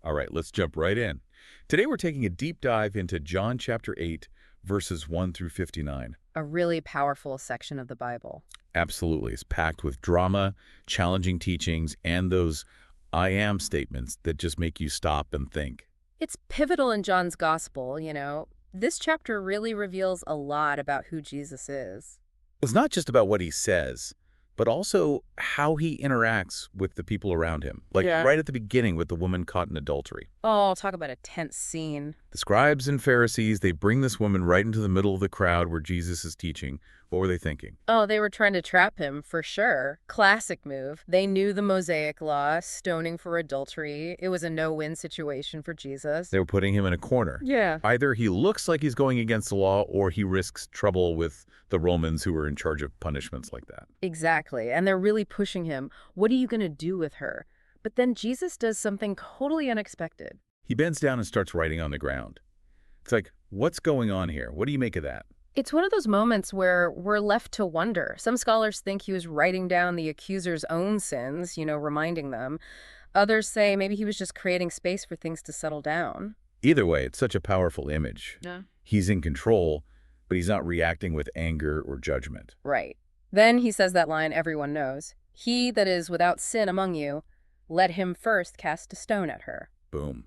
All right, let's jump right in. Today we're taking a deep dive into John chapter 8, verses 1 through 59. A really powerful section of the Bible. Absolutely. It's packed with drama, challenging teachings, and those I am statements that just make you stop and think. It's pivotal in John's gospel. This chapter really reveals a lot about who Jesus is. It's not just about what he says, but also how he interacts with the people around him. Like Yeah. right at the beginning with the woman caught in adultery. Oh, talk about a tense scene. The scribes and Pharisees, they bring this woman right into the middle of the crowd where Jesus is teaching. What were they thinking? Oh, they were trying to trap him, for sure. Classic move. They knew the Mosaic law, stoning for adultery. It was a no-win situation for Jesus. They were putting him in a corner. Yeah. Either he looks like he's going against the law or he risks trouble with the Romans who were in charge of punishments like that. Exactly. And they're really pushing him. What are you going to do with her? But then Jesus does something totally unexpected. He bends down and starts writing on the ground. It's like, what's going on here? What do you make of that? It's one of those moments where we're left to wonder. Some scholars think he was writing down the accuser's own sins, reminding them. Others say maybe he was just creating space for things to settle down. Either way, it's such a powerful image. Yeah. He's in control, but he's not reacting with anger or judgment. Right. Then he says that line everyone knows. He that is without sin among you, let him first cast a stone at her. Boom.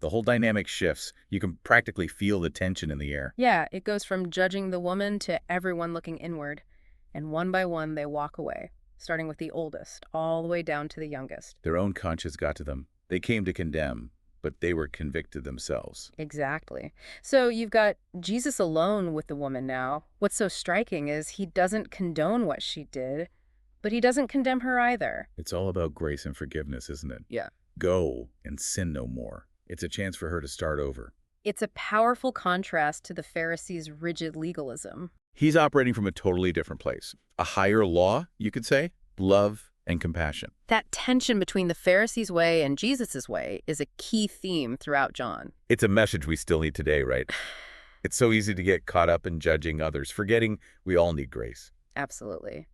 The whole dynamic shifts. You can practically feel the tension in the air. Yeah, it goes from judging the woman to everyone looking inward. And one by one, they walk away, starting with the oldest, all the way down to the youngest. Their own conscience got to them. They came to condemn, but they were convicted themselves. Exactly. So you've got Jesus alone with the woman now. What's so striking is he doesn't condone what she did, but he doesn't condemn her either. It's all about grace and forgiveness, isn't it? Yeah. Go and sin no more. It's a chance for her to start over. It's a powerful contrast to the Pharisees' rigid legalism. He's operating from a totally different place. A higher law, you could say, love and compassion. That tension between the Pharisees' way and Jesus' way is a key theme throughout John. It's a message we still need today, right? It's so easy to get caught up in judging others, forgetting we all need grace. Absolutely.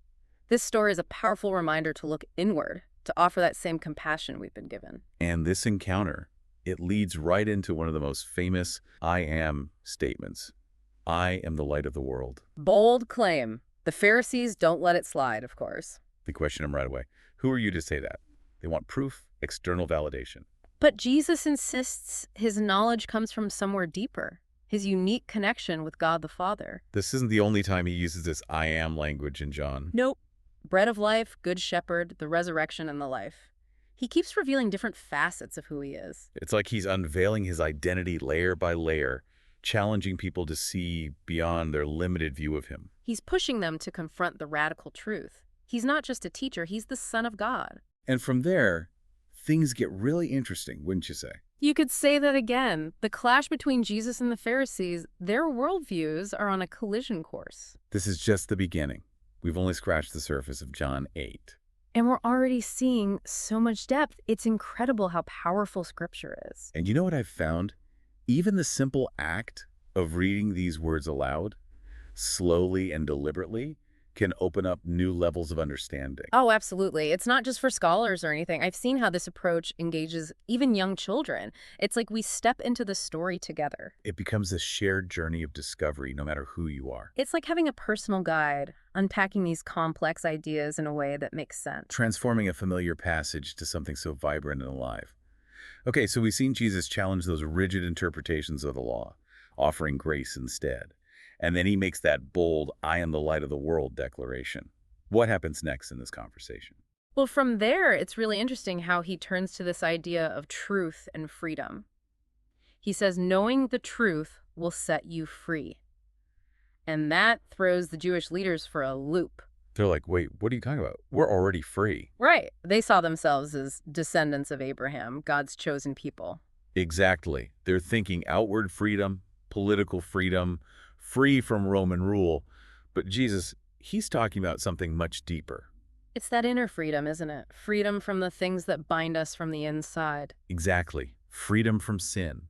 This story is a powerful reminder to look inward, to offer that same compassion we've been given. And this encounter, it leads right into one of the most famous I am statements. I am the light of the world. Bold claim. The Pharisees don't let it slide, of course. They question him right away. Who are you to say that? They want proof, external validation. But Jesus insists his knowledge comes from somewhere deeper, his unique connection with God the Father. This isn't the only time he uses this I am language in John. Nope. Bread of life, good shepherd, the resurrection, and the life. He keeps revealing different facets of who he is. It's like he's unveiling his identity layer by layer, challenging people to see beyond their limited view of him. He's pushing them to confront the radical truth. He's not just a teacher, he's the Son of God. And from there, things get really interesting, wouldn't you say? You could say that again. The clash between Jesus and the Pharisees, their worldviews are on a collision course. This is just the beginning. We've only scratched the surface of John 8. And we're already seeing so much depth. It's incredible how powerful Scripture is. And you know what I've found? Even the simple act of reading these words aloud, slowly and deliberately, can open up new levels of understanding. Oh, absolutely. It's not just for scholars or anything. I've seen how this approach engages even young children. It's like we step into the story together. It becomes a shared journey of discovery, no matter who you are. It's like having a personal guide, unpacking these complex ideas in a way that makes sense. Transforming a familiar passage to something so vibrant and alive. Okay, so we've seen Jesus challenge those rigid interpretations of the law, offering grace instead. And then he makes that bold, I am the light of the world declaration. What happens next in this conversation? Well, from there, it's really interesting how he turns to this idea of truth and freedom. He says, knowing the truth will set you free. And that throws the Jewish leaders for a loop. They're like, wait, what are you talking about? We're already free. Right. They saw themselves as descendants of Abraham, God's chosen people. Exactly. They're thinking outward freedom, political freedom, free from Roman rule. But Jesus, he's talking about something much deeper. It's that inner freedom, isn't it? Freedom from the things that bind us from the inside. Exactly. Freedom from sin.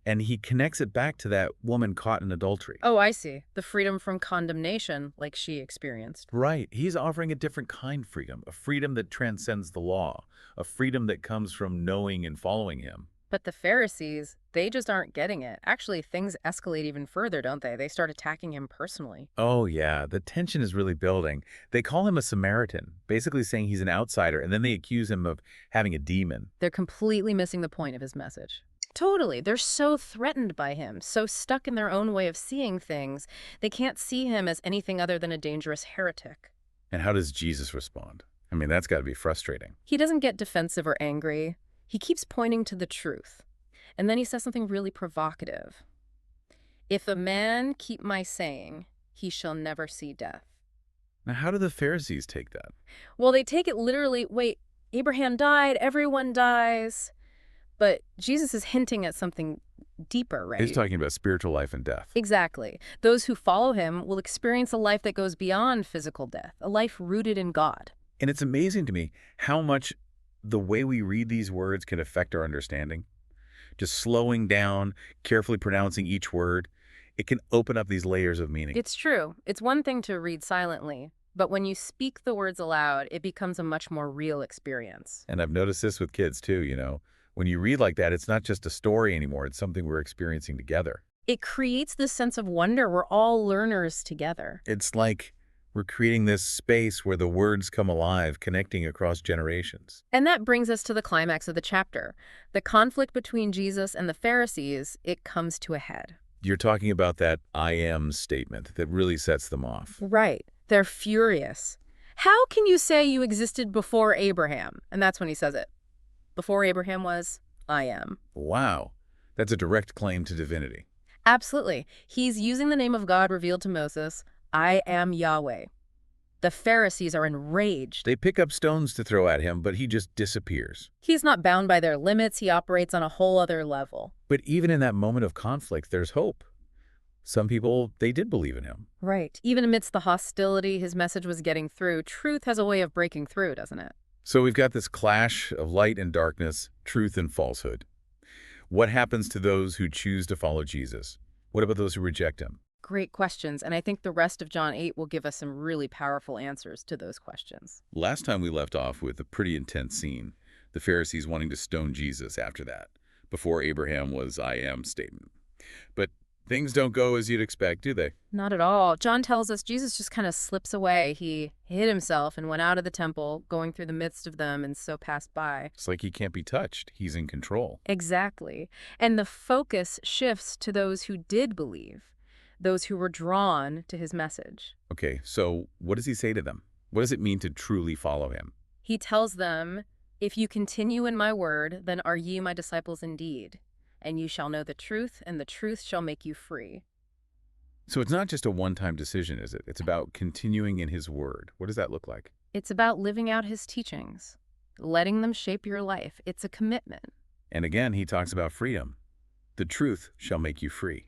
And he connects it back to that woman caught in adultery. Oh, I see. The freedom from condemnation, like she experienced. Right. He's offering a different kind of freedom, a freedom that transcends the law, a freedom that comes from knowing and following him. But the Pharisees, they just aren't getting it. Actually, things escalate even further, don't they? They start attacking him personally. Oh, yeah, the tension is really building. They call him a Samaritan, basically saying he's an outsider, and then they accuse him of having a demon. They're completely missing the point of his message. Totally. They're so threatened by him, so stuck in their own way of seeing things, they can't see him as anything other than a dangerous heretic. And how does Jesus respond? I mean, that's got to be frustrating. He doesn't get defensive or angry. He keeps pointing to the truth. And then he says something really provocative. If a man keep my saying, he shall never see death. Now, how do the Pharisees take that? Well, they take it literally, wait, Abraham died, everyone dies. But Jesus is hinting at something deeper, He's right? talking about spiritual life and death. Exactly. Those who follow him will experience a life that goes beyond physical death, a life rooted in God. And it's amazing to me how much the way we read these words can affect our understanding. Just slowing down, carefully pronouncing each word, it can open up these layers of meaning. It's true. It's one thing to read silently, but when you speak the words aloud, it becomes a much more real experience. And I've noticed this with kids too, you know. When you read like that, it's not just a story anymore. It's something we're experiencing together. It creates this sense of wonder. We're all learners together. It's like we're creating this space where the words come alive, connecting across generations. And that brings us to the climax of the chapter. The conflict between Jesus and the Pharisees, it comes to a head. You're talking about that I am statement that really sets them off. Right. They're furious. How can you say you existed before Abraham? And that's when he says it. Before Abraham was, I am. Wow, that's a direct claim to divinity. Absolutely. He's using the name of God revealed to Moses, I am Yahweh. The Pharisees are enraged. They pick up stones to throw at him, but he just disappears. He's not bound by their limits. He operates on a whole other level. But even in that moment of conflict, there's hope. Some people, they did believe in him. Right. Even amidst the hostility his message was getting through, truth has a way of breaking through, doesn't it? So we've got this clash of light and darkness, truth and falsehood. What happens to those who choose to follow Jesus? What about those who reject him? Great questions, and I think the rest of John 8 will give us some really powerful answers to those questions. Last time we left off with a pretty intense scene, the Pharisees wanting to stone Jesus after that, before Abraham was I am statement. But things don't go as you'd expect, do they? Not at all. John tells us Jesus just kind of slips away. He hid himself and went out of the temple, going through the midst of them, and so passed by. It's like he can't be touched. He's in control. Exactly. And the focus shifts to those who did believe, those who were drawn to his message. Okay, so what does he say to them? What does it mean to truly follow him? He tells them, if you continue in my word, then are ye my disciples indeed, and you shall know the truth, and the truth shall make you free. So it's not just a one-time decision, is it? It's about continuing in his word. What does that look like? It's about living out his teachings, letting them shape your life. It's a commitment. And again, he talks about freedom. The truth shall make you free.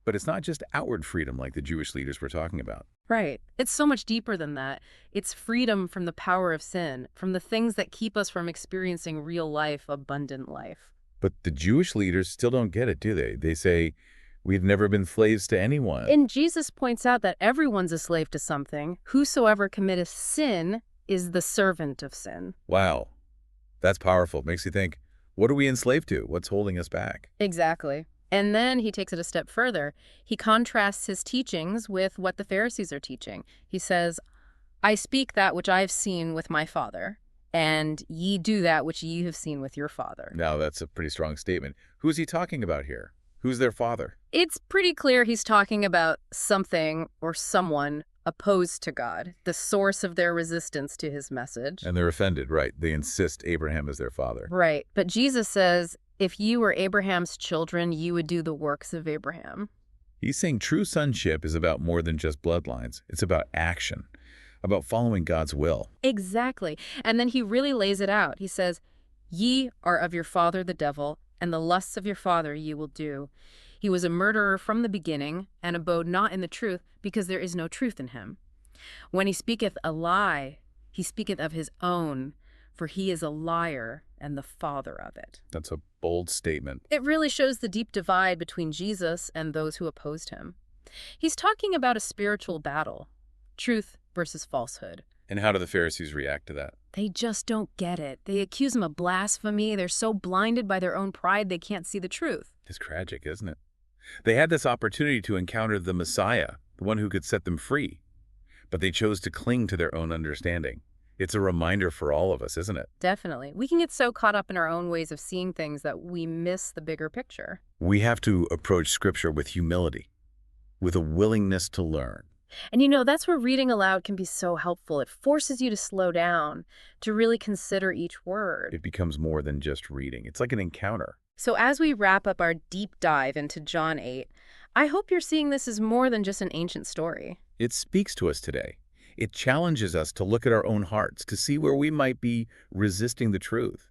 But it's not just outward freedom like the Jewish leaders were talking about. Right. It's so much deeper than that. It's freedom from the power of sin, from the things that keep us from experiencing real life, abundant life. But the Jewish leaders still don't get it, do they? They say, we've never been slaves to anyone. And Jesus points out that everyone's a slave to something. Whosoever committeth sin is the servant of sin. Wow, that's powerful. Makes you think, what are we enslaved to? What's holding us back? Exactly. And then he takes it a step further. He contrasts his teachings with what the Pharisees are teaching. He says, I speak that which I have seen with my Father, and ye do that which ye have seen with your father. Now, that's a pretty strong statement. Who is he talking about here? Who's their father? It's pretty clear he's talking about something or someone opposed to God, the source of their resistance to his message. And they're offended, right? They insist Abraham is their father. Right. But Jesus says, if you were Abraham's children, you would do the works of Abraham. He's saying true sonship is about more than just bloodlines. It's about action, about following God's will. Exactly. And then he really lays it out. He says, ye are of your father the devil, and the lusts of your father ye will do. He was a murderer from the beginning, and abode not in the truth, because there is no truth in him. When he speaketh a lie, he speaketh of his own, for he is a liar and the father of it. That's a bold statement. It really shows the deep divide between Jesus and those who opposed him. He's talking about a spiritual battle, truth versus falsehood. And how do the Pharisees react to that? They just don't get it. They accuse him of blasphemy. They're so blinded by their own pride they can't see the truth. It's tragic, isn't it? They had this opportunity to encounter the Messiah, the one who could set them free, but they chose to cling to their own understanding. It's a reminder for all of us, isn't it? Definitely. We can get so caught up in our own ways of seeing things that we miss the bigger picture. We have to approach Scripture with humility, with a willingness to learn. And that's where reading aloud can be so helpful. It forces you to slow down, to really consider each word. It becomes more than just reading. It's like an encounter. So as we wrap up our deep dive into John 8, I hope you're seeing this as more than just an ancient story. It speaks to us today. It challenges us to look at our own hearts, to see where we might be resisting the truth,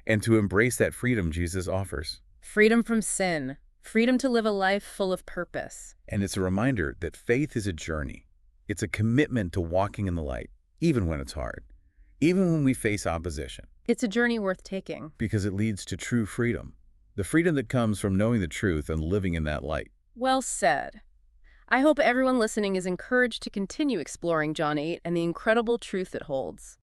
and to embrace that freedom Jesus offers. Freedom from sin, freedom to live a life full of purpose. And it's a reminder that faith is a journey. It's a commitment to walking in the light, even when it's hard, even when we face opposition, It's a journey worth taking. because it leads to true freedom, the freedom that comes from knowing the truth and living in that light. Well said. I hope everyone listening is encouraged to continue exploring John 8 and the incredible truth it holds.